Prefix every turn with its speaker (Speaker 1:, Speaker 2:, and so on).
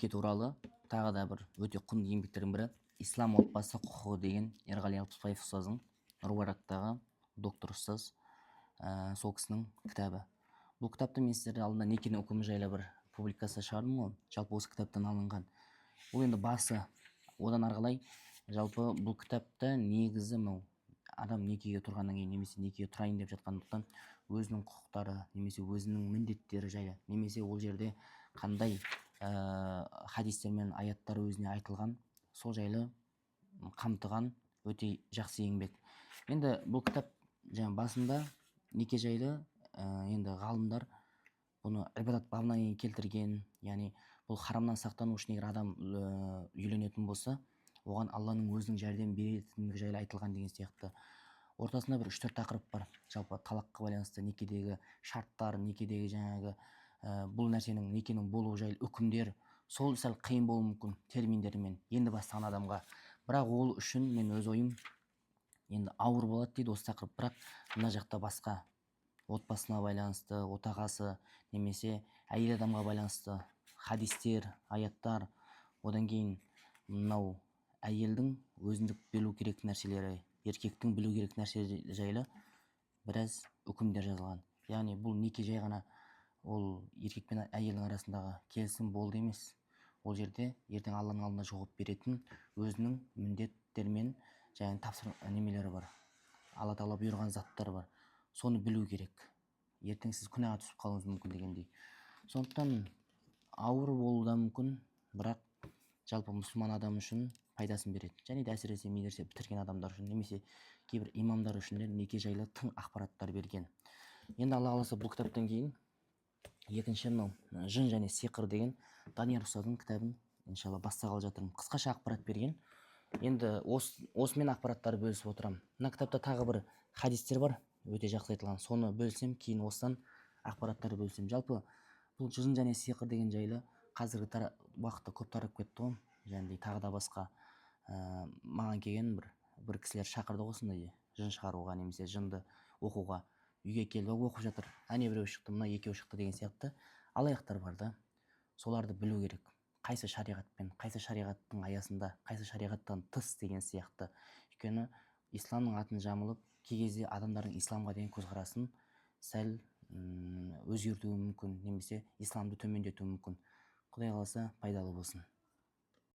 Speaker 1: неке туралы тағы да бір өте құнды еңбектердің бірі ислам отбасы құқығы деген ерғали алпысбаев ұстаздың нұрбарактағы доктор ұстаз сол кісінің кітабы. Бұл кітапты мен сіздердің алдында некенің үкімі жайлы бір публикация шығардым ғой, жалпы осы кітаптан алынған. Бұл енді басы. Одан арғылай жалпы бұл кітапта негізі мынау адам некеге тұрғаннан кейін немесе некеге тұрайын деп жатқандықтан өзінің құқықтары немесе өзінің міндеттері жайлы, немесе ол жерде қандай хадистер мен аяттар өзіне айтылған, сол жайлы қамтыған өте жақсы еңбек. Енді бұл кітап жаңа басында неке жайлы енді ғалымдар бұны ибадат бабына келтірген, яғни бұл харамнан сақтану үшін егер адам үйленетін болса, оған Алланың өзінің жәрдем беретіндігі жайлы айтылған деген сияқты. Ортасында бір 3-4 тақырып бар. Жалпы талаққа байланысты, некедегі шарттар, некедегі жаңағы бұл нәрсенің некенің болуы жайлы үкімдер, сол сәл қиын болуы мүмкін терминдермен енді бастаған адамға. Бірақ ол үшін мен өз ойым енді ауыр болады дейді осы тақырып. Бірақ мына жақта басқа отбасына байланысты, отағасы немесе әйел адамға байланысты хадистер, аяттар, одан кейін мынау әйелдің өзіндік білу керек нәрселері, еркектің білу керек нәрсе жайлы біраз үкімдер жазылған. Яғни бұл неке жай ғана ол еркек пен әйелдің арасындағы келісім болды емес. Ол жерде ертең Алланың алдында жауап беретін өзінің міндеттермен және немелері бар. Алла тағала бұйырған заттар бар. Соны білу керек. Ертең сіз күнәға түсіп қалуыңыз мүмкін дегендей. Сондықтан ауыр болуы да мүмкін, бірақ жалпы мұсылман адам үшін пайдасын береді. Және де әсіресе медресе бітірген адамдар үшін немесе кейбір имамдар үшін де неке жайлы тың ақпараттар берген. Енді Алла қаласа бұл кітаптан кейін екінші мынау жын және сиқыр деген Данияр ұстаздың кітабын иншалла бастағалы жатырмын. Қысқаша ақпарат берген. Енді осымен ақпараттар бөлісіп отырамын. Мына кітапта тағы бір хадистер бар, өте жақсы айтылған. Соны бөлсем, кейін осыдан ақпараттар бөлсем. Жалпы бұл жын және сиқыр деген жайлы қазіргі уақытта көп тарап кетті ғой. Және тағы да басқа маған келген бір кісілер шақырды осындай жын шығаруға немесе жынды оқуға. Үйге келіп оқып жатыр. Әне біреу шықты, мына екеу шықты деген сияқты алаяқтар бар да. Соларды білу керек. Қайсы шариғатпен, қайсы шариғаттың аясында, қайсы шариғаттан тыс деген сияқты. Өйткені исламның атын жамылып, кей кезде адамдардың исламға деген көзқарасын сәл өзгертуі мүмкін, немесе исламды төмендетуі мүмкін. Құдай қаласа пайдалы болсын.